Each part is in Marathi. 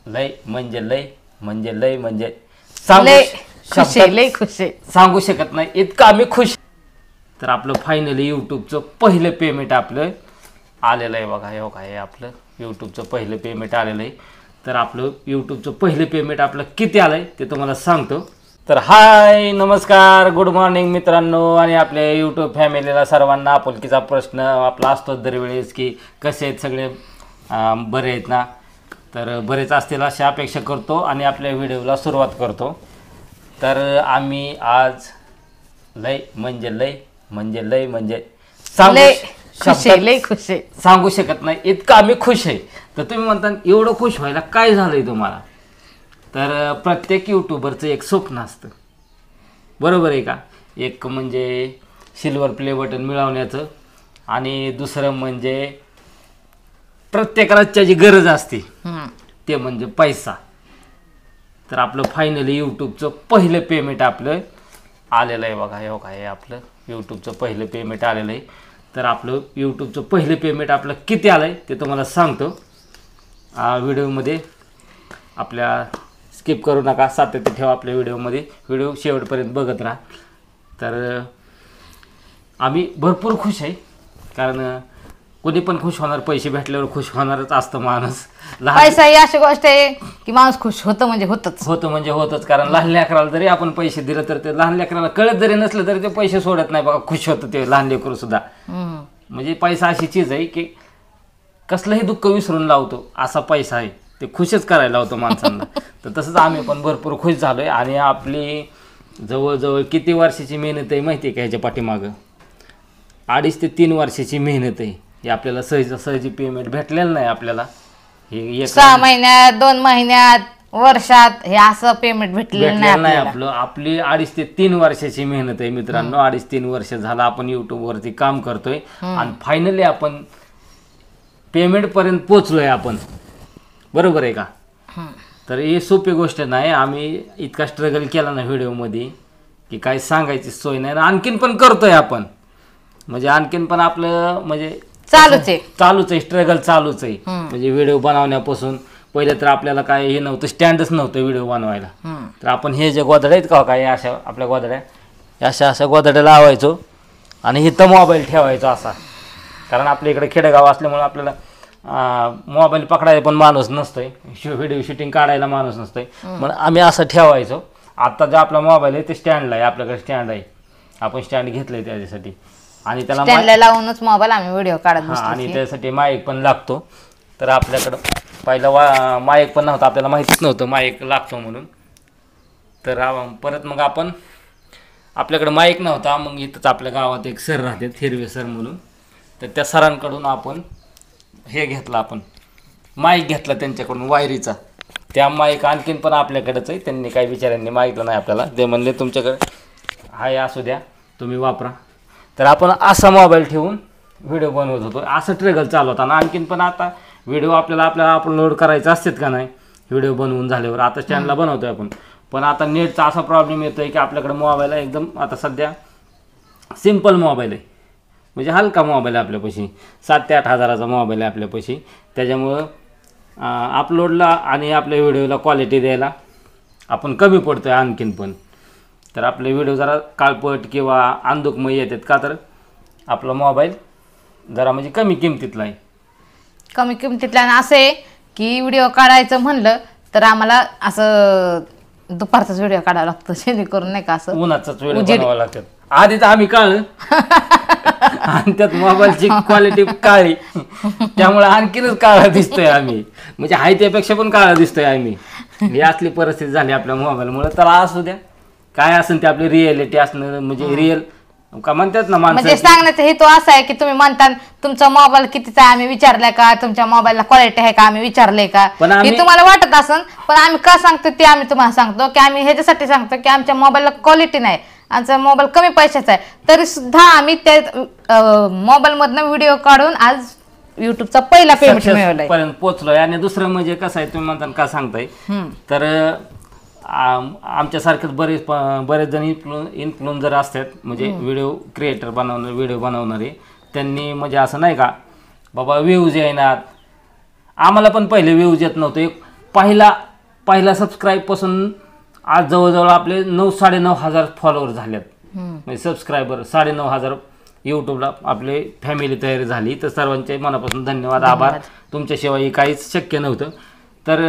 लय म्हणजे लय खुश आहे. सांगू शकत नाही इतकं आम्ही खुश. तर आपलं फायनली यूट्यूबचं पहिलं पेमेंट आपलं आलेलं आहे बघा. हे बघा, हे आपलं यूट्यूबचं पहिलं पेमेंट आलेलं आहे. तर आपलं यूट्यूबचं पहिलं पेमेंट आपलं किती आलं आहे ते तुम्हाला सांगतो. तर हाय नमस्कार गुड मॉर्निंग मित्रांनो, आणि आपल्या यूट्यूब फॅमिलीला सर्वांना आपुलकीचा प्रश्न आपला असतो दरवेळेस की कसे आहेत सगळे, बरे आहेत ना. तर बरेच असतील अशी अपेक्षा करतो आणि आपल्या व्हिडिओला सुरुवात करतो. तर आम्ही आज लय सांगू शकत नाही इतकं आम्ही खुश आहे. तर तुम्ही म्हणता एवढं खुश व्हायला काय झालंय तुम्हाला, तर प्रत्येक यूट्यूबरचं एक स्वप्न असतं, बरोबर आहे का. एक म्हणजे सिल्वर प्ले बटन मिळवण्याचं, आणि दुसरं म्हणजे प्रत्येकाला त्याची गरज असते ते म्हणजे पैसा. तर आपलं फायनली यूट्यूबचं पहिलं पेमेंट आपलं आलेलं आहे बघा. हे बघा, हे आपलं यूट्यूबचं पहिलं पेमेंट आलेलं आहे. तर आपलं यूट्यूबचं पहिलं पेमेंट आपलं किती आलं आहे ते तुम्हाला सांगतो. व्हिडिओमध्ये आपल्या स्किप करू नका, सातत्य ठेवा आपल्या व्हिडिओमध्ये, व्हिडिओ शेवटपर्यंत बघत राहा. तर आम्ही भरपूर खुश आहे, कारण कोणी पण खुश होणार, पैसे भेटल्यावर खुश होणारच असतं माणूस. पैसा ही अशी गोष्ट आहे की माणूस खुश होतं म्हणजे होतच. कारण लहान लेकराला जरी आपण पैसे दिले तर ते लहान लेकराला कळत जरी नसलं तरी ते पैसे सोडत नाही बघा, खुश होतं ते लहान लेकरू सुद्धा. म्हणजे पैसा अशी चीज आहे की कसलंही दुःख विसरून लावतो, असा पैसा आहे, ते खुशच करायला लावतो माणसांना. तर तसंच आम्ही पण भरपूर खुश झालो आहे. आणि आपली जवळजवळ किती वर्षाची मेहनत आहे माहिती आहे का ह्याच्या पाठीमागं? 2.5 ते 3 वर्षाची मेहनत आहे. हे आपल्याला सहजी पेमेंट भेटलेलं नाही आपल्याला. हे 6 महिन्यात 2 महिन्यात वर्षात हे असं पेमेंट भेटलेलं नाही आपलं. आपली 2.5 ते 3 वर्षाची मेहनत आहे मित्रांनो. 2.5-3 वर्ष झालं आपण युट्यूबवरती काम करतोय, आणि फायनली आपण पेमेंट पर्यंत पोचलोय आपण, बरोबर आहे का. तर हे सोपी गोष्ट नाही. आम्ही इतका स्ट्रगल केला ना व्हिडिओमध्ये की काही सांगायची सोय नाही. आणखीन पण करतोय आपण, म्हणजे आणखीन पण आपलं म्हणजे चालूच आहे, स्ट्रगल चालूच आहे. म्हणजे व्हिडिओ बनवण्यापासून पहिले तर आपल्याला काय हे नव्हतं, स्टँडच नव्हतं व्हिडिओ बनवायला. तर आपण हे जे गोधड्या आहेत का काय, अशा आपल्या गोधड्या, अशा गोधड्या लावायचो आणि इथं मोबाईल ठेवायचो असा. कारण आपल्या इकडे खेडेगाव असल्यामुळे आपल्याला मोबाईल पकडायला पण माणूस नसतोय, व्हिडिओ शूटिंग काढायला माणूस नसतोय, मग आम्ही असं ठेवायचो. आता जो आपला मोबाईल आहे ते स्टँडला आहे, आपल्याकडे स्टँड आहे, आपण स्टँड घेतलंय त्याच्यासाठी. आणि त्याला लावूनच मोबाईल आम्ही व्हिडिओ काढत, आणि त्यासाठी माईक पण लागतो. तर आपल्याकडं पहिला माईक पण नव्हता, आपल्याला माहितीच नव्हतं माईक लागतो म्हणून. तर परत मग आपण आपल्याकडे माईक नव्हता, मग इथंच आपल्या गावात एक सर राहते, हिरवे सर म्हणून. तर त्या सरांकडून आपण हे घेतलं, आपण माईक घेतला त्यांच्याकडून वायरीचा. त्या माईक आणखीन पण आपल्याकडेच आहे, त्यांनी काही विचारांनी मागितलं नाही आपल्याला. ते म्हणले तुमच्याकडे हाय असू द्या, तुम्ही वापरा. तर आपण असा मोबाईल ठेवून व्हिडिओ बनवत होतो, असं ट्रेगल चालू होता ना. आणखीन पण आता व्हिडिओ आपल्याला अपलोड करायचे असतात का नाही, व्हिडिओ बनवून झाल्यावर आता स्टँडला बनवतोय आपण. पण आता नेटचा असा प्रॉब्लेम येतो आहे की आपल्याकडे मोबाईल आहे एकदम आता सध्या सिम्पल मोबाईल आहे, म्हणजे हलका मोबाईल आहे आपल्यापाशी, 7 ते 8 हजाराचा मोबाईल आहे आपल्यापाशी. त्याच्यामुळं अपलोडला आणि आपल्या व्हिडिओला क्वालिटी द्यायला आपण कमी पडतो आहे आणखीन पण. तर आपले व्हिडिओ जरा काळपट किंवा अंधुकमय येतात का, तर आपला मोबाईल जरा म्हणजे कमी किमतीतला आहे. आणि असं आहे की व्हिडिओ काढायचं म्हणलं तर आम्हाला असं दुपारचाच व्हिडिओ काढावा लागतो, जेणेकरून नाही का असं उन्हाचाच व्हिडिओ बनवावा लागतात. आधी तर आम्ही काढलं आणि त्यात मोबाईलची क्वालिटी काळी, त्यामुळे आणखीनच काळा दिसतोय आम्ही, म्हणजे हाय त्यापेक्षा पण काळा दिसतोय आम्ही. ही असली परिस्थिती झाली आपल्या मोबाईलमुळे. तर असू द्या, काय असेल ते आपली रिअलिटी असणं, म्हणजे रिअल का म्हणतात ना माणसं. म्हणजे सांगण्याचा हेतू असा आहे की तुम्ही म्हणता तुमचा मोबाईल कितीचा आहे आम्ही विचारलाय का, तुमच्या मोबाईलला क्वालिटी आहे का आम्ही विचारलंय का, हे तुम्हाला वाटत असेल. पण आम्ही का सांगतो ते आम्ही तुम्हाला सांगतो की आम्ही ह्याच्यासाठी सांगतो की आमच्या मोबाईलला क्वालिटी नाही, आमचा मोबाईल कमी पैशाचा आहे, तरी सुद्धा आम्ही त्या मोबाईल मधनं व्हिडिओ काढून आज युट्यूबचा पहिला पेमेंट मिळवलाय, पर्यंत पोहोचलोय. आणि दुसरं म्हणजे कसं आहे, तुम्ही म्हणता का सांगताय, तर आमच्यासारखेच बरेच जण इन्फ्लुएन्सर असतात, म्हणजे व्हिडिओ क्रिएटर व्हिडिओ बनवणारे. त्यांनी म्हणजे असं नाही का बाबा व्ह्यूज येणार, आम्हाला पण पहिले व्ह्यूज येत नव्हते. पहिला सबस्क्राईब पासून आज जवळजवळ आपले 9,500 फॉलोअर झालेत, म्हणजे सबस्क्रायबर 9,500 यूट्यूबला आपले फॅमिली तयारी झाली. तर सर्वांचे मनापासून धन्यवाद, आभार. तुमच्याशिवाय काहीच शक्य नव्हतं. तर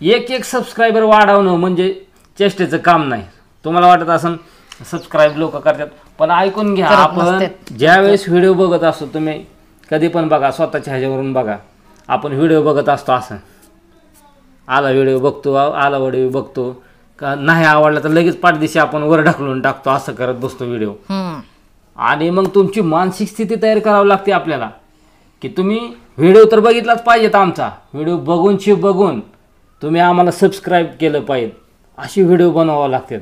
एक सबस्क्रायबर वाढवणं म्हणजे चेष्टेचं काम नाही. तुम्हाला वाटत असं सबस्क्राईब लोक करतात, पण ऐकून घ्या, आपण ज्यावेळेस व्हिडिओ बघत असतो, तुम्ही कधी पण बघा, स्वतःच्या ह्याच्यावरून बघा, आपण व्हिडिओ बघत असतो असं आला व्हिडिओ बघतो का नाही आवडला तर लगेच पाठदिशी आपण वर ढकलून टाकतो, असं करत बसतो व्हिडिओ. आणि मग तुमची मानसिक स्थिती तयार करावी लागते आपल्याला, की तुम्ही व्हिडिओ तर बघितलाच पाहिजेत, आमचा व्हिडिओ बघून तुम्ही आम्हाला सबस्क्राईब केलं पाहिजे, अशी व्हिडिओ बनवावं लागतात,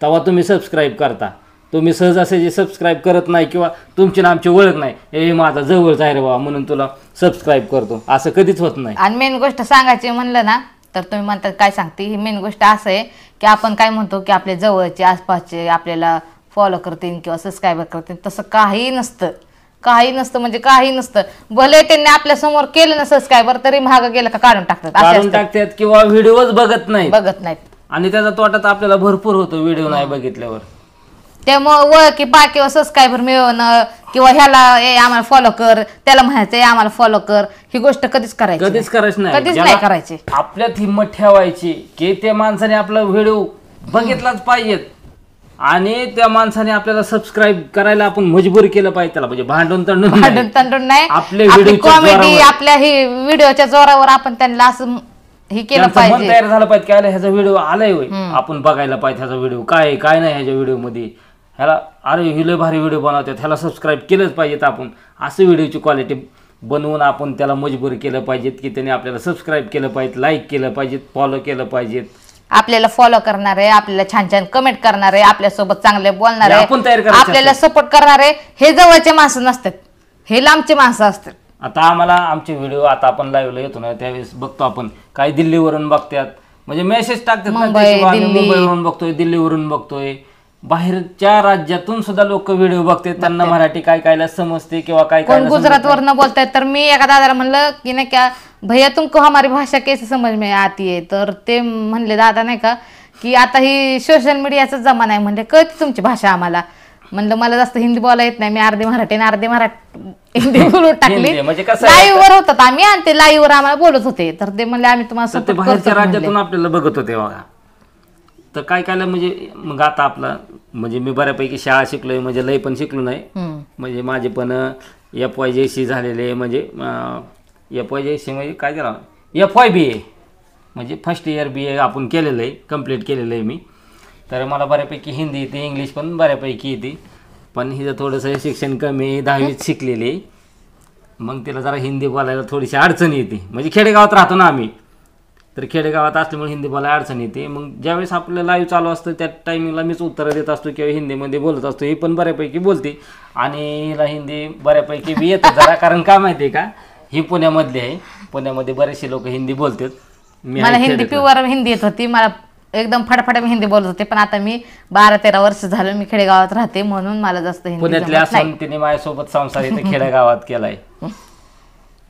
तेव्हा तुम्ही सबस्क्राईब करता. तुम्ही सहज असे जे सबस्क्राईब करत नाही किंवा तुमची ना आमची ओळख नाही, हे माझा जवळचा आहे रे बाबा म्हणून तुला सबस्क्राईब करतो, असं कधीच होत नाही. आणि मेन गोष्ट सांगायची म्हणलं ना तर तुम्ही म्हणतात काय सांगते, ही मेन गोष्ट असं आहे की आपण काय म्हणतो की आपले जवळचे आसपासचे आपल्याला फॉलो करतील किंवा सबस्क्राईबर करतील, तसं काही नसतं म्हणजे काही नसतं. भले त्यांनी आपल्या समोर केलं ना सबस्क्रायबर तरी महाग गेलं का काढून टाकतात किंवा व्हिडिओच बघत नाहीत. आणि त्याचा तोटा तर आपल्याला भरपूर होतो व्हिडिओ नाही बघितल्यावर. त्यामुळे ओळखी पा किंवा सबस्क्रायबर मिळवणं किंवा ह्याला आम्हाला फॉलो कर, त्याला म्हणायचं आम्हाला फॉलो कर, ही गोष्ट कधीच करायची नाही करायची. आपल्यात हिंमत ठेवायची की त्या माणसाने आपला व्हिडिओ बघितलाच पाहिजेत आणि त्या माणसाने आपल्याला सबस्क्राईब करायला आपण मजबूर केलं पाहिजे. त्याला म्हणजे भांडून तंडून नाही, आपल्या कॉमेडी आपल्या ही व्हिडिओच्या जोरावर आपण त्यांना असं हे केलं पाहिजे, तयार झालं पाहिजे की ह्याचा व्हिडिओ आलाय होय, आपण बघायला पाहिजे ह्याचा व्हिडिओ काय नाही ह्याच्या व्हिडिओ मध्ये, ह्याला अरे हिले भारी व्हिडिओ बनवतात, ह्याला सबस्क्राईब केलंच पाहिजेत आपण, असं व्हिडिओची क्वालिटी बनवून आपण त्याला मजबूर केलं पाहिजेत की त्याने आपल्याला सबस्क्राईब केलं पाहिजे, लाईक केलं पाहिजे, फॉलो केलं पाहिजे. आपल्याला फॉलो करणारे, आपल्याला छान छान कमेंट करणारे, आपल्यासोबत चांगले बोलणारे, आपल्याला सपोर्ट करणारे, हे जवळचे माणसं नसतात, हे लांबचे माणसं असतात. आता आम्हाला आमचे व्हिडिओ आता आपण लाईव्हला येतो ना त्यावेळेस बघतो आपण, काही दिल्लीवरून बघतात, म्हणजे मेसेज टाकतात, मुंबईवरून बघतोय, दिल्लीवरून बघतोय, बाहेरच्या राज्यातून सुद्धा लोक व्हिडिओ बघतात, त्यांना मराठी काय समजते किंवा काय गुजरात वरनं बोलतायत. तर मी एका दादाला म्हणलं की नाही का भैया तुमको हमारी भाषा कैसे समझ में आती है, तर ते म्हणले दादा नाही का की आता ही सोशल मीडियाचा जमाना आहे, म्हणले कळते तुमची भाषा आम्हाला. म्हणलं मला जास्त हिंदी बोलायला येत नाही, मी अर्धी मराठी आणि अर्धी हिंदी बोलून टाकली. लाईव्ह वर होतात आम्ही आणि ते लाईव्ह वर आम्हाला बोलत होते, तर ते म्हणले आम्ही तुम्हाला बाहेरच्या राज्यातून आपल्याला बघत होते बघा. तर काय म्हणजे मग आता आपला म्हणजे मी बऱ्यापैकी शाळा शिकलोय, म्हणजे लय पण शिकलो नाही, म्हणजे माझे पण FYJC झालेले, म्हणजे FYJC म्हणजे काय त्याला FYBA म्हणजे फर्स्ट इयर BA आपण केलेलं आहे, कम्प्लीट केलेलं आहे मी. तर मला बऱ्यापैकी हिंदी येते, इंग्लिश पण बऱ्यापैकी येते, पण हिचं थोडंसं शिक्षण कमी, 10वीत शिकलेली, मग तिला जरा हिंदी बोलायला थोडीशी अडचण येते, म्हणजे खेडेगावात राहतो ना आम्ही, तर खेडेगावात असल्यामुळे हिंदी बोलायला अडचण येते. मग ज्यावेळेस आपलं लाईव्ह चालू असतं त्या टायमिंगला मीच उत्तरं देत असतो किंवा हिंदीमध्ये बोलत असतो. ही पण बऱ्यापैकी बोलते आणि हिला हिंदी बऱ्यापैकी बी येतं जरा, कारण का माहिती आहे का, ही पुण्यामधली आहे, पुण्यामध्ये बरेचसे लोक हिंदी बोलतात. मला हिंदी प्युअर हिंदी येत होती, मला एकदम फटाफट मी हिंदी बोलत होते, पण आता मी 12-13 वर्ष झालं मी खेडेगावात राहते म्हणून मला जास्त हिंदी पुण्यातल्या असून तिने माझ्यासोबत संसार इथे खेडेगावात केलाय,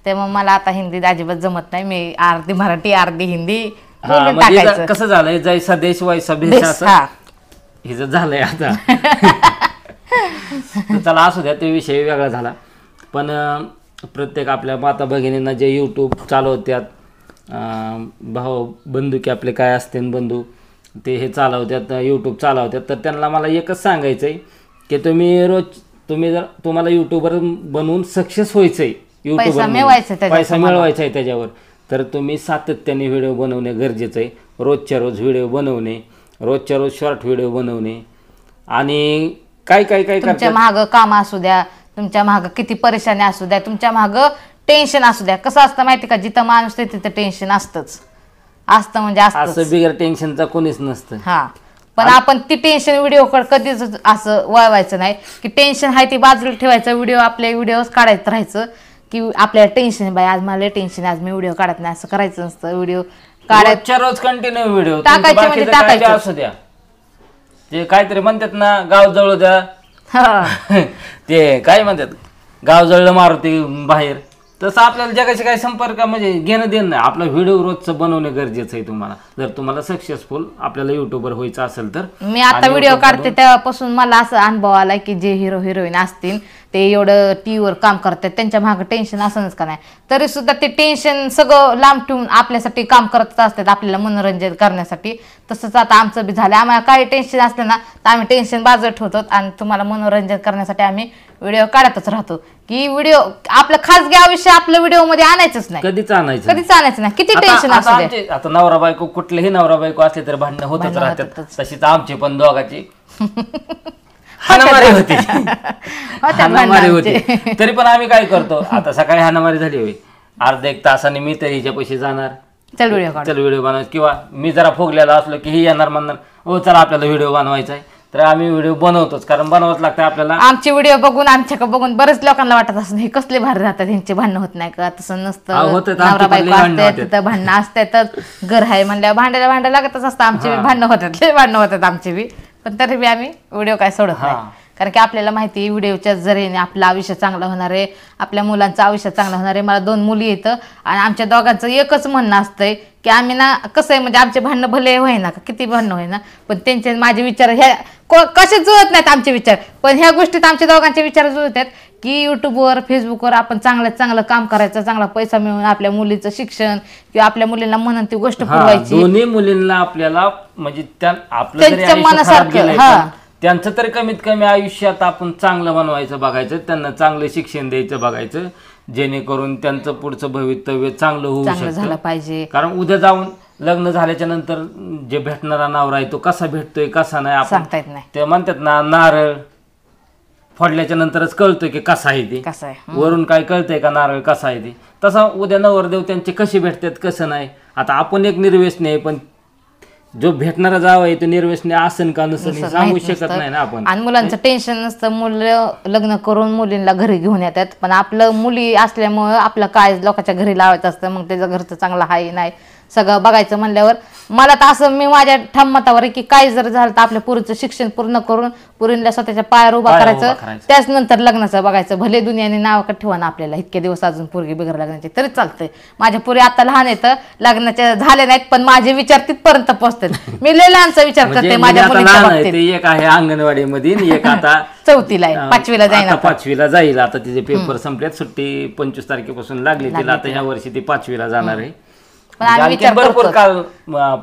त्यामुळे मला आता हिंदी अजिबात जमत नाही. मी अर्धी मराठी अर्धी हिंदी म्हणजे कसं झालंय, जैसा देश वैसा भेष असं हिचं झालंय आता. चला असू द्या, ते विषय वेगळा झाला. पण प्रत्येक आपल्या माता भगिनींना जे यूट्यूब चालवतात, भाऊ बंधू की आपले काय असते बंधू ते हे चालवतात, यूट्यूब चालवतात, तर त्यांना मला एकच सांगायचं आहे की तुम्ही जर तुम्हाला यूट्यूबर बनवून सक्सेस व्हायचं आहे, पैसा मिळवायचा आहे त्याच्यावर, तर तुम्ही सातत्याने व्हिडिओ बनवणे गरजेचं आहे. रोजच्या रोज व्हिडिओ बनवणे, रोजच्या रोज शॉर्ट व्हिडिओ बनवणे, आणि काय तुमच्या मागं काम असू द्या, तुमच्या मागं किती परेशानी असू द्या, तुमच्या मागं टेन्शन असू द्या. कसं असतं माहिती का, जिथं माणूस तिथं टेन्शन असतं म्हणजे असं बिगर टेन्शनचा कोणीच नसतं. हा, पण आपण ती टेन्शन व्हिडिओकडे कधीच असं वळवायचं नाही की टेन्शन आहे ती बाजूला ठेवायचं, व्हिडिओ आपले व्हिडिओज काढायचं राहायचं की आपल्याला टेन्शन बाय आज मला टेन्शन, आज मी व्हिडिओ काढत नाही, असं करायचं नसतं. व्हिडिओ काढायच्या रोज कंटिन्यू व्हिडिओ टाकायचे म्हणजे टाकायचं असू द्या. ते काहीतरी म्हणतात ना, गाव जळू द्या, ते काय म्हणतात, गाव जळलं मारुती बाहेर, तसं आपल्याला जगाशी काही संपर्क म्हणजे घेणं देणं नाही. आपला व्हिडिओ रोजचं बनवणं गरजेचं आहे तुम्हाला, जर तुम्हाला सक्सेसफुल आपल्याला युट्यूबर व्हायचं असेल तर. मी आता व्हिडिओ काढते तेव्हापासून मला असं अनुभव आलाय की जे हिरो हिरोईन असतील ते एवढं टीव्हीवर काम करतात, त्यांच्या मागे टेन्शन असणच का नाही, तरी सुद्धा ते टेन्शन सगळं लांब ठेवून आपल्यासाठी काम करत असतात, आपल्याला मनोरंजन करण्यासाठी. तसंच आता आमचं बी झालं. आम्हाला काही टेन्शन असलं ना तर आम्ही टेन्शन बाजूला ठेवतो आणि तुम्हाला मनोरंजन करण्यासाठी आम्ही व्हिडिओ काढतच राहतो. की व्हिडिओ आपलं खासगी आयुष्य आपल्या व्हिडिओ मध्ये आणायचंच नाही, कधीच आणायचं नाही. किती टेन्शन असतं ते. आता नवरा बायको कुठलेही नवरा बायको असले तर भांडणं होतच राहतात. तशीच आमचे पण दोघाची हाणामारी होती. हाणामारी होती. तरी पण आम्ही काय करतो, आता सकाळी हाणामारी झाली होई, अर्धा एक तासाने मी तरी हिच्या पैसे जाणार, चल व्हिडिओ बनवायचं. किंवा मी जरा फुगलेला असलो की ही येणार म्हणणार हो चला आपल्याला व्हिडिओ बनवायचा आहे, तर आम्ही व्हिडिओ बनवतोच, कारण बनवत लागतं आपल्याला. आमचे व्हिडिओ बघून आमच्याकडे बघून बरेच लोकांना वाटत असं हे कसले भारी राहतात, ह्यांचे भांडणं होत नाही का. तसं नसतं. नवरा बायको असते तर भांडणं असतातच, घर आहे म्हणल्यावर भांडायला लागतच असतं. आमचे भांडणं होतात आमचे बी, पण तरी बी आम्ही व्हिडिओ काय सोडत नाही. कारण की आपल्याला माहिती आहे व्हिडिओच्या जरीने आपलं आयुष्य चांगलं होणार आहे, आपल्या मुलांचं आयुष्य चांगलं होणार आहे. मला 2 मुली येतं आणि आमच्या दोघांचं एकच म्हणणं असतंय की आम्ही ना कसं आहे म्हणजे आमचे भांडणं भले होईना का किती भांडणं होईना, पण त्यांचे माझे विचार ह्या कसे जुळत नाहीत आमचे विचार, पण ह्या गोष्टीत आमच्या दोघांचे विचार जुळतात की युट्यूबवर फेसबुकवर आपण चांगलं काम करायचं, चांगला पैसा मिळवून आपल्या मुलीचं शिक्षण किंवा आपल्या मुलींना म्हणून ती गोष्ट पुरवायची. दोन्ही मुलींना आपल्याला म्हणजे त्यांच्या मनासारखं त्यांचं तरी कमीत कमी आयुष्यात आपण चांगलं बनवायचं बघायचं, त्यांना चांगलं शिक्षण द्यायचं बघायचं, जेणेकरून त्यांचं पुढचं भवितव्य चांगलं होऊ झालं पाहिजे. कारण उद्या जाऊन लग्न झाल्याच्या नंतर जे भेटणारा नवरा आहे तो कसा भेटतोय कसा नाही आपण सांगता येत नाही. ते म्हणतात ना, नारळ फोडल्याच्या नंतरच कळतोय की कसा आहे ते, वरून काय कळतंय का नारळ कसा आहे ते. तसा उद्या नवरदेव त्यांचे कसे भेटतात कसं नाही. आता आपण एक निर्व्यसनी आहे, पण जो भेटणारा जाव आहे तो निर्व्यसनी असन का नसेल सांगू शकत नाही ना आपण. आणि मुलांचं टेन्शन नसतं, मुलं लग्न करून मुलींना घरी घेऊन येतात, पण आपलं मुली असल्यामुळं आपलं काय लोकांच्या घरी लावायचं असतं, मग त्याचं घरचं चांगलं आहे नाही सगळं बघायचं म्हणल्यावर मला तर असं मी माझ्या ठाम मतावर आहे की काय जर झालं तर आपल्या पुरीचं शिक्षण पूर्ण करून पुरीला स्वतःच्या पायावर उभा करायचं, त्याच नंतर लग्नाचं बघायचं. भले दुनियाने नाव का ठेवा ना आपल्याला इतके दिवस अजून पोरगी बिगर लग्नाचे तरी चालतंय. माझ्या पुरी आता लहान आहेत, लग्नाचे झाले नाहीत, पण माझे विचार तिथपर्यंत पोहोचतात. मी लय लहानचा विचार करते माझ्या मुलीच्या बाबतीत. एक आहे अंगणवाडी मध्ये, एक आता 4थीला आहे, 5वीला जाईल. 5वीला जाईल. आता तिचे पेपर संपल्यात, सुट्टी 25 तारखेपासून लागली तिला. आता ह्या वर्षी ती 5वीला जाणार आहे. भरपूर काळ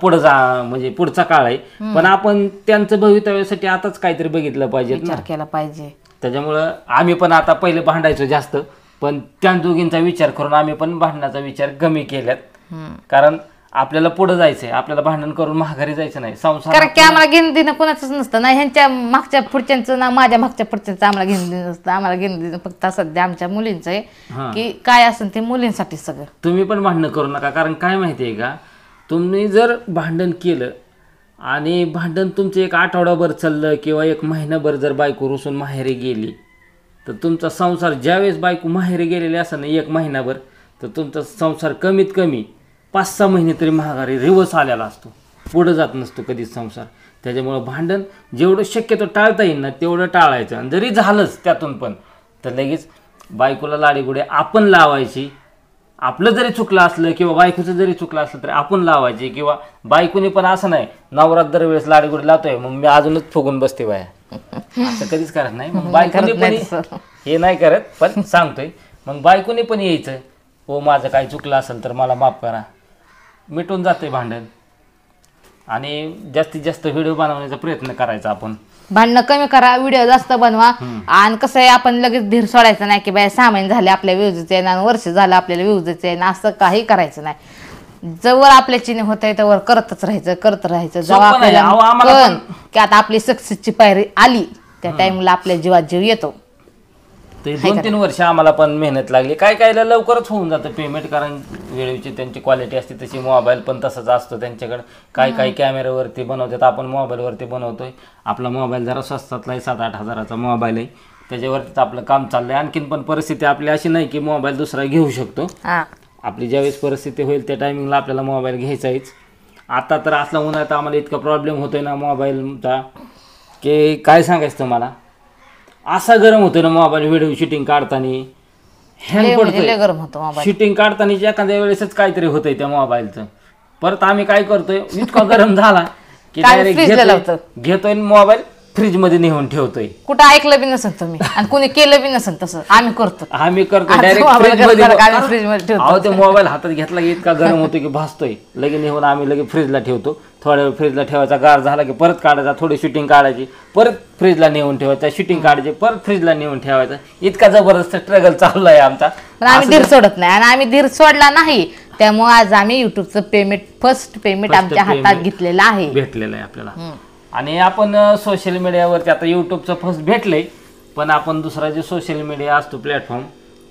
पुढे म्हणजे पुढचा काळ आहे, पण आपण त्यांचं भवितव्यासाठी आताच काहीतरी बघितलं पाहिजे, विचार केला पाहिजे. त्याच्यामुळं आम्ही पण आता पहिले भांडायचो जास्त, पण त्या दोघींचा विचार करून आम्ही पण भांडण्याचा विचार कमी केल्यात. कारण आपल्याला पुढे जायचंय, आपल्याला भांडण करून महागारी जायचं नाही. संसार कारण की आम्हाला घेणं देणं कोणाचंच नसतं ना, ह्यांच्या मागच्या पुढच्यांचं ना माझ्या मागच्या पुढच्यांचं आम्हाला घेणं देणं नसतं. आम्हाला घेणं देणं फक्त सध्या आमच्या मुलींचं आहे की काय असेल ते मुलींसाठी सगळं. तुम्ही पण भांडणं करू नका, कारण काय माहितीये का, तुम्ही जर भांडण केलं आणि भांडण तुमचं एक आठवडाभर चाललं किंवा एक महिनाभर जर बायको रुसून माहेरी गेली, तर तुमचा संसार ज्यावेळेस बायको माहेरी गेलेली असं ना 1 महिनाभर, तर तुमचा संसार कमीत कमी 5-6 महिने तरी महागारी रिवर्स आलेला असतो, पुढं जात नसतो कधीच संसार. त्याच्यामुळं भांडण जेवढं शक्यतो टाळता येईल ना तेवढं टाळायचं. आणि जरी झालंच त्यातून पण, तर लगेच बायकोला लाडीगुडी आपण लावायची. आपलं जरी चुकलं असलं किंवा बायकोचं जरी चुकलं असलं तरी आपण लावायची. किंवा बायकोने पण असं नाही नवरात दरवेळेस लाडीगुडी लावतोय मग मी अजूनच फुगून बसते बाया, असं कधीच करत नाही. मग बायकोने पण हे नाही करत, पण सांगतोय मग बायकोने पण यायचं, हो माझं काही चुकलं असेल तर मला माफ करा, मिटून जाते भांडण. आणि जास्तीत जास्त व्हिडिओ बनवण्याचा प्रयत्न करायचा आपण. भांडणं कमी करा, व्हिडिओ जास्त बनवा. आणि कसं आहे आपण लगेच धीर सोडायचं नाही की बाय 6 महिने झाले आपल्या व्ह्यूजचे आहे ना, वर्ष झालं आपल्याला व्ह्यूजचे आहे ना, असं काही करायचं नाही. जवळ आपल्या चिन्ह होत आहे त्यावर करत राहायचं. जेव्हा आपल्याला की आता आपली सक्सेसची पायरी आली त्या टाइमला आपल्या जीवात जीव येतो. ते 2-3 वर्ष आम्हाला पण मेहनत लागली. काय कायला लवकरच होऊन जातं पेमेंट, कारण व्हिडिओची त्यांची क्वालिटी असते तशी. मोबाईल पण तसाच असतो त्यांच्याकडे. काही कॅमेऱ्यावरती बनवतात, आपण मोबाईलवरती बनवतोय. आपला मोबाईल जरा स्वस्तातला आहे, 7-8 हजाराचा मोबाईल आहे, त्याच्यावरतीच आपलं काम चाललंय. आणखीन पण परिस्थिती आपली अशी नाही की मोबाईल दुसरा घेऊ शकतो. आपली ज्यावेळेस परिस्थिती होईल त्या टायमिंगला आपल्याला मोबाईल घ्यायचाच. आता तर असला उन्हाळ्यात आम्हाला इतका प्रॉब्लेम होतोय ना मोबाईलचा की काय सांगायचं तुम्हाला. असा गरम होतो ना मोबाईल व्हिडिओ शूटिंग काढताना, हँग लय गरम होतो मोबाईल. शूटिंग काढताना एखाद्या वेळेसच काहीतरी होतंय त्या मोबाईलचं. परत आम्ही काय करतोय, इतका गरम झाला की डायरेक्ट घेतोय मोबाईल फ्रीज मध्ये नेऊन ठेवतोय. कुठं ऐकलं बी नसेल तुम्ही आणि कोणी केलं बी नसेल तसं. आम्ही करतो डायरेक्ट फ्रीज मध्ये ठेवतो. अहो ते मोबाईल हातात घेतला की इतका गरम होतो की भासतोय. लगे नेऊन आम्ही लगे फ्रीजला ठेवतो. थोड्या वेळ फ्रीजला ठेवायचा, गार झाला की परत काढायचा, थोडी शूटिंग काढायची, परत फ्रीजला नेऊन ठेवायचा, शूटिंग काढायची, परत फ्रीजला नेऊन ठेवायचं. इतका जबरदस्त स्ट्रगल चालू आहे आमचा. पण आम्ही धीर सोडत नाही आणि आम्ही धीर सोडला नाही. त्यामुळे आज आम्ही युट्यूबचं पेमेंट फर्स्ट पेमेंट आमच्या हातात घेतलेलं आहे, भेटलेलं आहे आपल्याला. आणि आपण सोशल मीडियावरती आता युट्यूबचं फर्स्ट भेटलंय, पण आपण दुसरा जे सोशल मीडिया असतो प्लॅटफॉर्म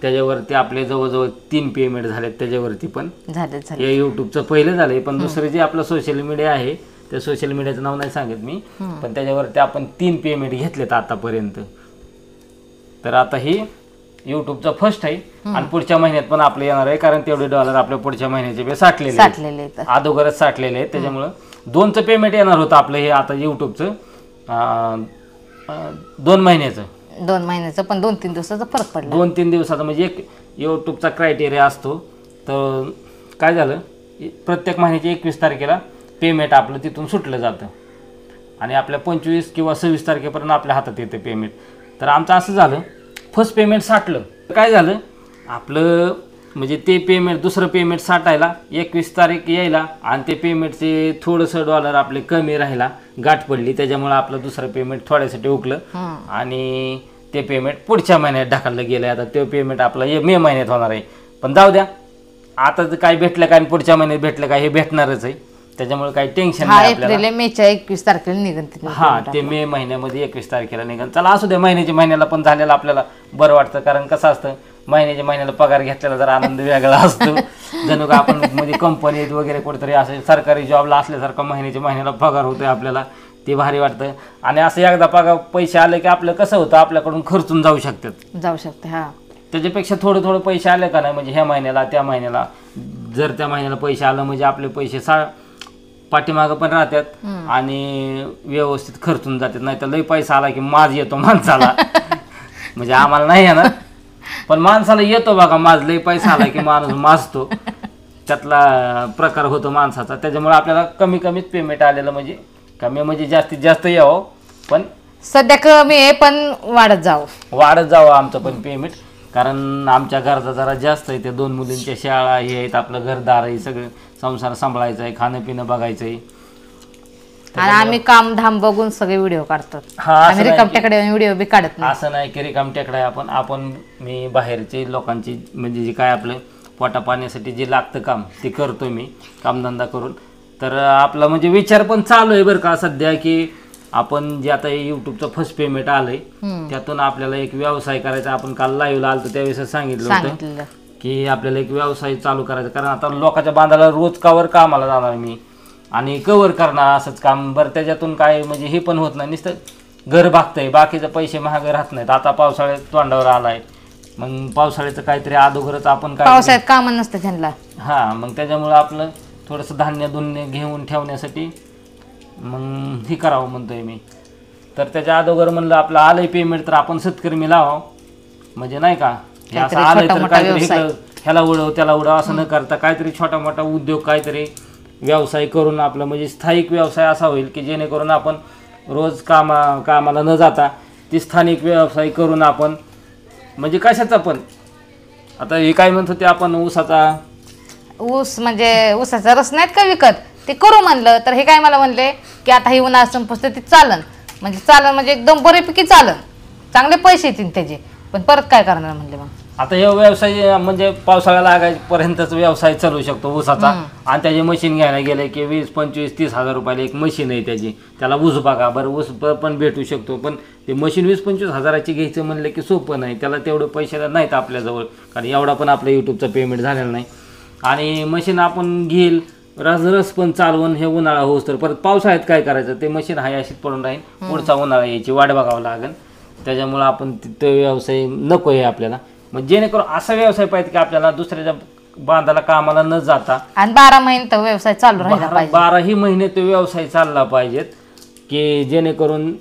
त्याच्यावरती आपले जवळजवळ 3 पेमेंट झालेत. त्याच्यावरती पण झाले. हे युट्यूबचं पहिलं झालंय, पण दुसरं जे आपलं सोशल मीडिया आहे त्या सोशल मीडियाचं नाव नाही सांगत मी, पण त्याच्यावरती आपण 3 पेमेंट घेतलेत आतापर्यंत. तर आता ही युट्यूबचं फर्स्ट आहे आणि पुढच्या महिन्यात पण आपलं येणार आहे, कारण तेवढे $, आपल्या पुढच्या महिन्याचे साठलेले आहेत, अगोदरच साठलेले आहेत. त्याच्यामुळं 2चं पेमेंट येणार होतं आपलं हे आता युट्यूबचं 2 महिन्याचं. 2 महिन्याचं पण 2-3 दिवसाचा फरक पडला. 2-3 दिवसाचा म्हणजे एक युट्यूबचा क्रायटेरिया असतो. तर काय झालं, प्रत्येक महिन्याच्या 21 तारखेला पेमेंट आपलं तिथून सुटलं जातं आणि आपल्या 25 किंवा 26 तारखेपर्यंत आपल्या हातात येतं पेमेंट. तर आमचं असं झालं, फर्स्ट पेमेंट साठलं. काय झालं आपलं, म्हणजे ते पेमेंट दुसरं पेमेंट साठायला 21 तारीख यायला आणि ते पेमेंटचे थोडंसं $, आपले कमी राहिला, गाठ पडली. त्याच्यामुळे आपलं दुसरं पेमेंट थोड्यासाठी उकलं आणि ते पेमेंट पुढच्या महिन्यात ढकललं गेलं. आता ते पेमेंट आपलं मे महिन्यात होणार आहे. पण जाऊ द्या, आता काय भेटलं काय पुढच्या महिन्यात भेटलं काय हे भेटणारच आहे. त्याच्यामुळे काही टेन्शन नाही आपल्याला. मेच्या 21 तारखेला निघन. ते मे महिन्यामध्ये 21 तारखेला निघन. चला असू द्या, महिन्याला पण झालेलं आपल्याला बरं वाटतं. कारण कसं असतं, महिन्याला पगार घेतलेला जरा आनंद वेगळा असतो. जणू का आपण म्हणजे कंपनीत वगैरे कुठेतरी असं सरकारी जॉबला असल्यासारखं महिन्याला पगार होतोय आपल्याला, ते भारी वाटतं. आणि असं एकदा पगार पैसे आले की आपलं कसं होतं, आपल्याकडून खर्चून जाऊ शकते. त्याच्यापेक्षा थोडं पैसे आले का नाही, म्हणजे ह्या महिन्याला त्या महिन्याला जर त्या महिन्याला पैसे आलं म्हणजे आपले पैसे पाठीमागं पण राहतात आणि व्यवस्थित खर्चून जातात. नाही तर लई पैसा आला की माज येतो माणसाला. म्हणजे आम्हाला नाही येणार, पण माणसाला येतो बघा माज. लई पैसा आला की माणूस माजतो, त्यातला प्रकार होतो माणसाचा. त्याच्यामुळे आपल्याला कमीच पेमेंट आलेलं, म्हणजे कमी म्हणजे जास्तीत जास्त यावं, पण सध्या कमी आहे पण वाढत जावं आमचं पण पेमेंट. कारण आमच्या गरजा जरा जास्त आहे. त्या 2 मुलींच्या शाळा हे आहेत, आपलं घरदार आहे, सगळं संसार सांभाळायचं आहे, खाणं पिणं बघायचं आहे. आणि आम्ही काम धाम बघून सगळे व्हिडिओ काढतात. आम्ही रिकामट्याकडे व्हिडिओ बी काढत नाही. असं नाही की रिकामट्याकडे आपण मी बाहेरचे लोकांची म्हणजे जे काय आपलं पोटा पाण्यासाठी जे लागतं काम ते करतो मी, कामधंदा करून. तर आपला म्हणजे विचार पण चालू आहे बरं का सध्या, की आपण जे आता युट्यूबचं फर्स्ट पेमेंट आलंय त्यातून आपल्याला एक व्यवसाय करायचा. आपण काल लाईव्हला आलतो त्यावेळेस सांगितलं होतं की आपल्याला एक व्यवसाय चालू करायचा. कारण आता लोकांच्या बांधाला रोज कावर कामाला जाणार मी आणि कवर करणार असंच काम. बरं त्याच्यातून काय म्हणजे हे पण होत नाही, नुसतं घर भागतंय, बाकीचे पैसे महाग राहत नाहीत. आता पावसाळ्यात तोंडावर आलाय, मग पावसाळ्याचं काहीतरी अगोदरच आपण काय पावसाळ्यात काम नसतं त्यांना. मग त्याच्यामुळं आपलं थोडंसं धान्य घेऊन ठेवण्यासाठी मग हे करावं म्हणतोय मी. तर त्याच्या अगोदर म्हणलं आपलं आलंय पेमेंट तर आपण सत्कर्मी लावावं, म्हणजे नाही का असं आलंय तर काहीतरी ह्याला उडव त्याला उडव असं न करता काहीतरी छोटा मोठा उद्योग काहीतरी व्यवसाय करून आपलं म्हणजे स्थायिक व्यवसाय असा होईल की जेणेकरून आपण रोज कामाला न जाता ती स्थानिक व्यवसाय करून आपण म्हणजे कशाचा पण. आता हे काय म्हणत होते आपण, ऊस म्हणजे ऊसाचा रस नाहीत का विकत, ते करू म्हणलं तर हे काय मला म्हणले की आता ही उन्हाळा संपसते ती चालन म्हणजे एकदम बऱ्यापैकी चालन, चांगले पैसे येतील त्याचे, पण परत काय करणार म्हणले. मग आता हे व्यवसाय म्हणजे पावसाळ्याला लागायपर्यंतच व्यवसाय चालू शकतो ऊसाचा. आणि त्याचे मशीन घ्यायला गेले की 20, 25, 30 हजार रुपयाला एक मशीन आहे त्याची. त्याला ऊस बघा बरं, ऊस पण भेटू शकतो, पण ते मशीन 20-25 हजाराची घ्यायचं म्हणलं की सोपं नाही. त्याला तेवढं पैशाला नाहीत आपल्याजवळ, कारण एवढा पण आपलं युट्यूबचं पेमेंट झालेलं नाही. आणि मशीन आपण घेईल रस पण चालवून हे उन्हाळा होऊस तर परत पावसाळ्यात काय करायचं, ते मशीन हाय अशीच पडून राहील, पुढचा उन्हाळा यायची वाट बघावं लागेल. त्याच्यामुळं आपण तो व्यवसाय नको आहे आपल्याला. मग जेणेकरून असा व्यवसाय पाहिजे की आपल्याला दुसऱ्याच्या बांधाला कामाला न जाता आणि 12 महिने तो व्यवसाय चालू राहिला पाहिजे. 12ही महिने तो व्यवसाय चालला पाहिजेत, की जेणेकरून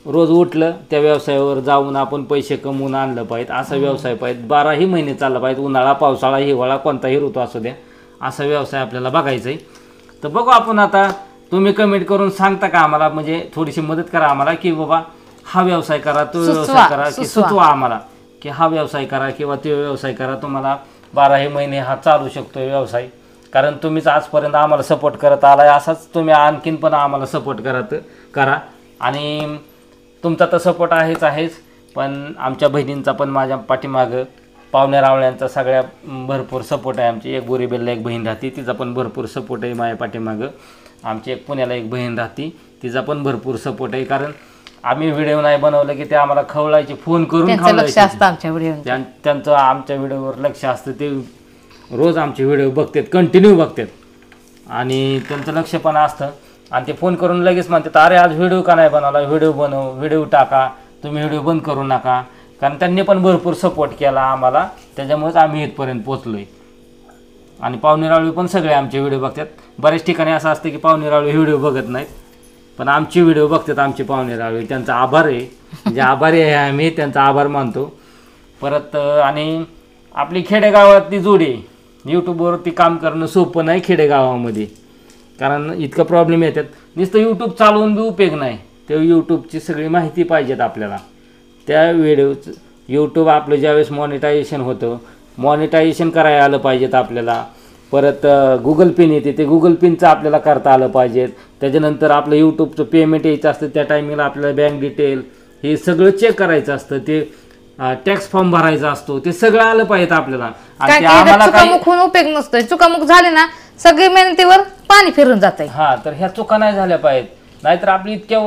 रोज उठलं त्या व्यवसायावर जाऊन आपण पैसे कमवून आणलं पाहिजे, असा व्यवसाय पाहिजे. 12ही महिने चालला पाहिजे, उन्हाळा पावसाळा हिवाळा कोणताही ऋतू असू द्या, असा व्यवसाय आपल्याला बघायचा आहे. तर बघू आपण आता. तुम्ही कमेंट करून सांगता का आम्हाला, म्हणजे थोडीशी मदत करा आम्हाला की बाबा हा व्यवसाय करा, तो व्यवसाय करा, की सुचवा आम्हाला की हा व्यवसाय करा किंवा तो व्यवसाय करा. तुम्हाला 12ही महिने हा चालू शकतो व्यवसाय, कारण तुम्हीच आजपर्यंत आम्हाला सपोर्ट करत आलाय, असाच तुम्ही आणखीन पण आम्हाला सपोर्ट करा. आणि तुमचा तर सपोर्ट आहेच, पण आमच्या बहिणींचा पण माझ्या पाठीमागं, पाहुण्या रावळ्यांचा सगळ्या भरपूर सपोर्ट आहे. आमची एक बोरीबेलला एक बहीण राहते, तिचा पण भरपूर सपोर्ट आहे माझ्या पाठीमागं. आमची एक पुण्याला एक बहीण राहते, तिचा पण भरपूर सपोर्ट आहे. कारण आम्ही व्हिडिओ नाही बनवलं की ते आम्हाला खवळायचे, फोन करून खवळायचे. त्यांचं आमच्या व्हिडिओवर लक्ष असतं, ते रोज आमचे व्हिडिओ बघतात, कंटिन्यू बघतात आणि त्यांचं लक्ष पण असतं. आणि ते फोन करून लगेच म्हणतात, अरे आज व्हिडिओ का नाही बनवला, व्हिडिओ बनव, व्हिडिओ टाका, तुम्ही व्हिडिओ बंद करू नका. कारण त्यांनी पण भरपूर सपोर्ट केला आम्हाला, त्याच्यामुळेच आम्ही इथपर्यंत पोचलो आहे. आणि पाहुणे रावळी पण सगळे आमचे व्हिडिओ बघतात. बऱ्याच ठिकाणी असं असतं की पाहुणे रावळी व्हिडिओ बघत नाहीत, पण आमची व्हिडिओ बघतात आमचे पाहुणे रावळी. त्यांचा आभार आहे, म्हणजे आभारी आहे आम्ही, त्यांचा आभार मानतो. परत आणि आपली खेडेगावातली जोडी, यूट्यूबवरती काम करणं सोपं नाही खेडेगावामध्ये, कारण इतकं प्रॉब्लेम येतात. नुसतं यूट्यूब चालवून बी उपयोग नाही, ते यूट्यूबची सगळी माहिती पाहिजेत आपल्याला. त्या व्हिडिओचं यूट्यूब आपलं ज्यावेळेस मॉनिटायझेशन होतं, मॉनिटायझेशन करायला आलं पाहिजेत आपल्याला. परत गुगल पिन येते, ते गुगल पिनचं आपल्याला करता आलं पाहिजेत. त्याच्यानंतर आपलं यूट्यूबचं पेमेंट यायचं असतं, त्या टायमिंगला आपल्याला बँक डिटेल हे सगळं चेक करायचं असतं, ते टॅक्स फॉर्म भरायचा असतो, ते सगळं आलं पाहिजे आपल्याला. आणि आम्हाला चुकामुक होऊन उपयोग नसतोय, चुकामुक झाले ना सगळी मेहनतीवर पाणी फिरून जात आहे. हा, तर ह्या चुका नाही झाल्या पाहिजेत, नाहीतर आपली इतक्या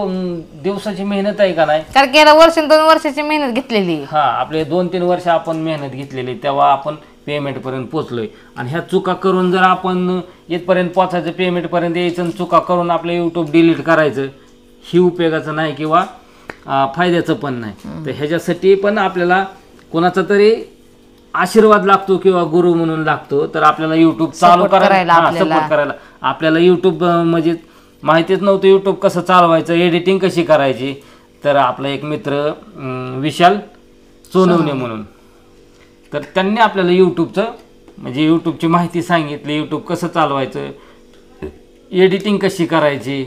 दिवसाची मेहनत आहे का नाही, कारण की याला 2 वर्षाची मेहनत घेतलेली. हा, आपले 2-3 वर्ष आपण मेहनत घेतलेली, तेव्हा आपण पेमेंटपर्यंत पोचलोय. आणि ह्या चुका करून जर आपण इथपर्यंत पोचायचं, पेमेंटपर्यंत यायचं, चुका करून आपलं यूट्यूब डिलीट करायचं, ही उपयोगाचं नाही किंवा फायद्याचं पण नाही. तर ह्याच्यासाठी पण आपल्याला कोणाचा तरी आशीर्वाद लागतो किंवा गुरु म्हणून लागतो. तर आपल्याला यूट्यूब चालू करायला, सपोर्ट करायला, आपल्याला यूट्यूब म्हणजे माहितीच नव्हतं यूट्यूब कसं चालवायचं, एडिटिंग कशी करायची. तर आपला एक मित्र विशाल सोनवणे म्हणून, तर त्यांनी आपल्याला यूट्यूबचं म्हणजे यूट्यूबची माहिती सांगितली, यूट्यूब कसं चालवायचं, एडिटिंग कशी करायची,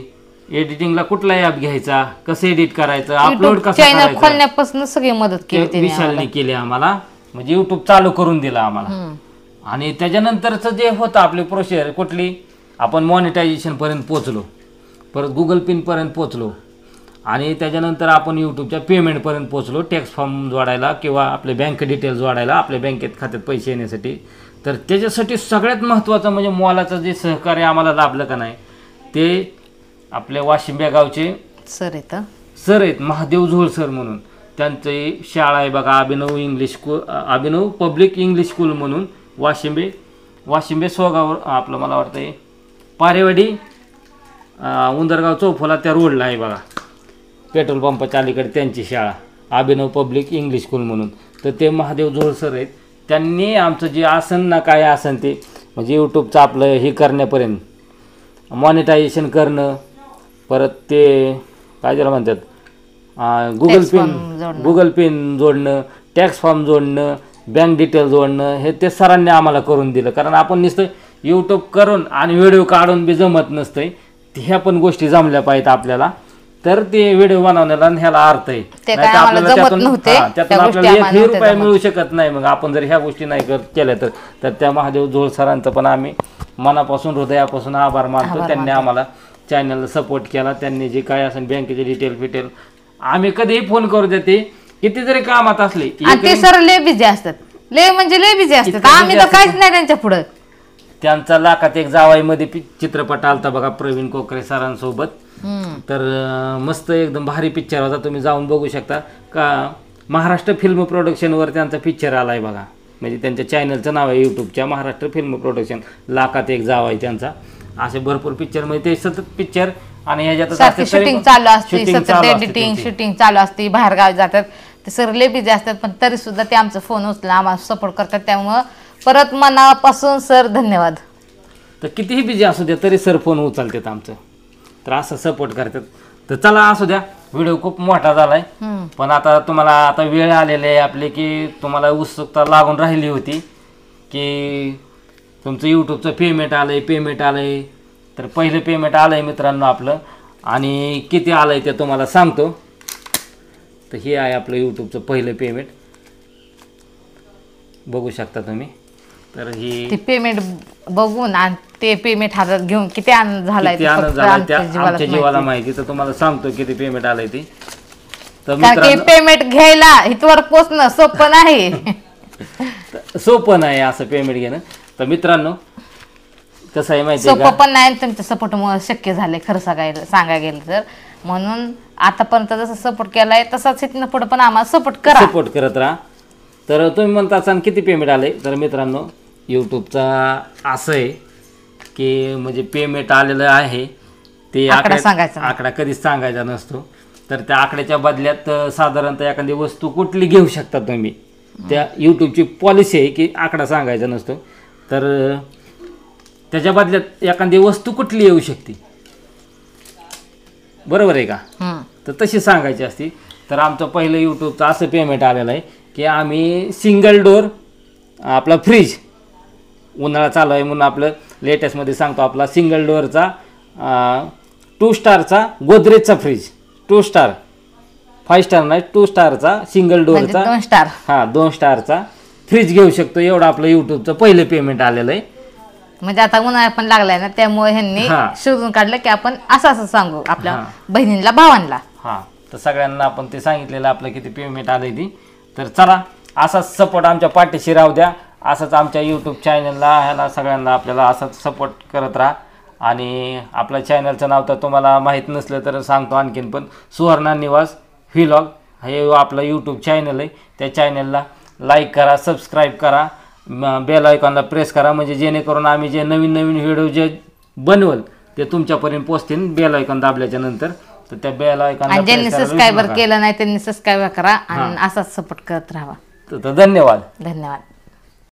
एडिटिंगला कुठला ॲप घ्यायचा, कसं एडिट करायचं, अपलोड कसं करायचं, खोलण्यापासून सगळी मदत केली विशालने केली आम्हाला. म्हणजे यूट्यूब चालू करून दिलं आम्हाला. आणि त्याच्यानंतरचं जे होतं आपली प्रोसेस कुठली, आपण मॉनिटायझेशनपर्यंत पोचलो, परत गुगल पिनपर्यंत पोचलो, आणि त्याच्यानंतर आपण यूट्यूबच्या पेमेंटपर्यंत पोचलो, टॅक्स फॉर्म जोडायला किंवा आपले बँक डिटेल्स जोडायला, आपल्या बँकेत खात्यात पैसे येण्यासाठी. तर त्याच्यासाठी सगळ्यात महत्त्वाचं म्हणजे मोलाचं जे सहकार्य आम्हाला लाभलं का नाही, ते आपल्या वाशिंब्या गावचे सर आहेत महादेव झोळ सर म्हणून. त्यांची शाळा आहे बघा, अभिनव पब्लिक इंग्लिश स्कूल म्हणून, वाशिंबे सोगावर आपलं मला वाटतं पारेवाडी उंदरगाव चौफोला त्या रोडला आहे बघा, पेट्रोल पंपाच्या अलीकडे त्यांची शाळा, अभिनव पब्लिक इंग्लिश स्कूल म्हणून. तर ते महादेव झोळ सर आहेत, त्यांनी आमचं जे आसन ना काय आसन ते म्हणजे यूट्यूबचं आपलं हे करण्यापर्यंत, मॉनिटायझेशन करणं, परत ते काय त्याला म्हणतात गुगल पिन जोडणं, टॅक्स फॉर्म जोडणं, बँक डिटेल जोडणं, हे ते सरांनी आम्हाला करून दिलं. कारण आपण नुसतं यूट्यूब करून आणि व्हिडिओ काढून बी जमत नसतंय, ह्या पण गोष्टी जमल्या पाहिजेत आपल्याला, तर ते व्हिडिओ बनवण्याला ह्याला अर्थ आहे. आपल्याला त्यातून आपल्याला 1 रुपया मिळू शकत नाही. मग आपण जर ह्या गोष्टी नाही केल्या तर त्या महादेव झोळ सरांचं पण आम्ही मनापासून हृदयापासून आभार मानतो. त्यांनी आम्हाला चॅनलला सपोर्ट केला, त्यांनी जे काय असेल बँकेचे डिटेल आम्ही कधीही फोन करू देते, किती जरी कामात असले. ते सर लय बिझी असतात, लय बिझी असतात, आम्ही तर काहीच नाही त्यांच्या पुढे. त्यांचा लाखात एक जावाईमध्ये चित्रपट आलता बघा प्रवीण कोकरे सरांसोबत, तर मस्त एकदम भारी पिक्चर होता, तुम्ही जाऊन बघू शकता. का महाराष्ट्र फिल्म प्रोडक्शनवर त्यांचा पिक्चर आलाय बघा, म्हणजे त्यांच्या चॅनलचं नाव आहे यूट्यूबच्या महाराष्ट्र फिल्म प्रोडक्शन, लाखात एक जावाई त्यांचा. असे भरपूर पिक्चर म्हणजे ते सतत पिक्चर आणि ह्याच्यात शूटिंग चालू असते, सतत एडिटिंग शूटिंग चालू असते, बाहेर गावी जातात ते सर लय बिझी असतात, पण तरी सुद्धा ते आमचा फोन उचला आम्हाला सपोर्ट करतात. त्यामुळं परत मनापासून सर धन्यवाद. तर कितीही बिझी असू द्या तरी सर फोन उचलतात आमचं, तर असं सपोर्ट करतात. तर चला असू द्या, व्हिडिओ खूप मोठा झालाय. पण आता तुम्हाला आता वेळ आलेली आहे आपली की तुम्हाला उत्सुकता लागून राहिली होती की तुमचं यूट्यूबचं पेमेंट आलंय. तर पहिलं पेमेंट आलंय मित्रांनो आपलं, आणि किती आलंय ते तुम्हाला सांगतो. तर हे आहे आपलं यूट्यूबचं पहिलं पेमेंट, बघू शकता तुम्ही. तर ही ते पेमेंट बघून आणि ते पेमेंट हातात घेऊन किती आनंद झालाय किती आनंद झाला त्या आमच्या जीवाला माहिती. तर तुम्हाला सांगतो किती पेमेंट आलंय ते. तर कारण पेमेंट घ्यायला इथवर पोचणं सोपं नाही. सोपं नाही असं पेमेंट घेणं. तर मित्रांनो कसं आहे माहिती आहे सोपं पण नाही, तुमच्या सपोर्टमुळे शक्य झालंय खरं सांगायला गेलं तर. म्हणून आतापर्यंत जसं सपोर्ट केलाय तसाच इथनं पुढे पण आम्हाला सपोर्ट करत राहा. तर तुम्ही म्हणता असाल किती पेमेंट आले. तर मित्रांनो यूट्यूबचा असं आहे की म्हणजे पेमेंट आलेलं आहे ते आकडा कधीच सांगायचा नसतो. तर त्या आकड्याच्या बदल्यात साधारणतः एखादी वस्तू कुठली घेऊ शकता तुम्ही. त्या यूट्यूबची पॉलिसी आहे की आकडा सांगायचा नसतो. तर त्याच्या बदल्यात एखादी वस्तू कुठली येऊ शकते, बरोबर आहे का. तर तशी सांगायची असती. तर आमचं पहिलं यूट्यूबचं असं पेमेंट आलेलं आहे की आम्ही सिंगल डोअर आपला फ्रीज, उन्हाळा चालू आहे म्हणून आपलं लेटेस्टमध्ये सांगतो, आपला सिंगल डोअरचा 2 स्टारचा गोदरेजचा फ्रीज, 2 स्टार 5 स्टार नाही 2 स्टारचा सिंगल डोअरचा 2 स्टारचा फ्रीज घेऊ शकतो. एवढं आपलं यूट्यूबचं पहिलं पेमेंट आलेलं आहे. म्हणजे आता उन्हाळा पण लागलाय ना, त्यामुळे ह्यांनी शोधून काढलं की आपण असं सांगू आपल्या बहिणीला भावांना. तर सगळ्यांना आपण ते सांगितलेलं आपलं किती पेमेंट आलंय ती. तर चला असाच सपोर्ट आमच्या पाठीशी राहू द्या. असंच आमच्या यूट्यूब चॅनलला ह्याला सगळ्यांना आपल्याला असंच सपोर्ट करत राहा. आणि आपल्या चॅनलचं नाव तर तुम्हाला माहीत नसलं तर सांगतो आणखीन पण, सुवर्णा निवास व्लॉग हे आपलं यूट्यूब चॅनल आहे. त्या चॅनलला लाईक करा, सबस्क्राईब करा, बेल आयकॉनला प्रेस करा, म्हणजे जेणेकरून आम्ही जे नवीन व्हिडिओ जे बनवल ते तुमच्यापर्यंत पोहोचतील बेल आयकॉन दाबल्याच्या नंतर. तर त्या बेल आयकॉनला ज्यांनी सबस्क्राईबर केलं नाही त्यांनी सबस्क्राईब करा आणि असाच सपोर्ट करत राहा. तर धन्यवाद.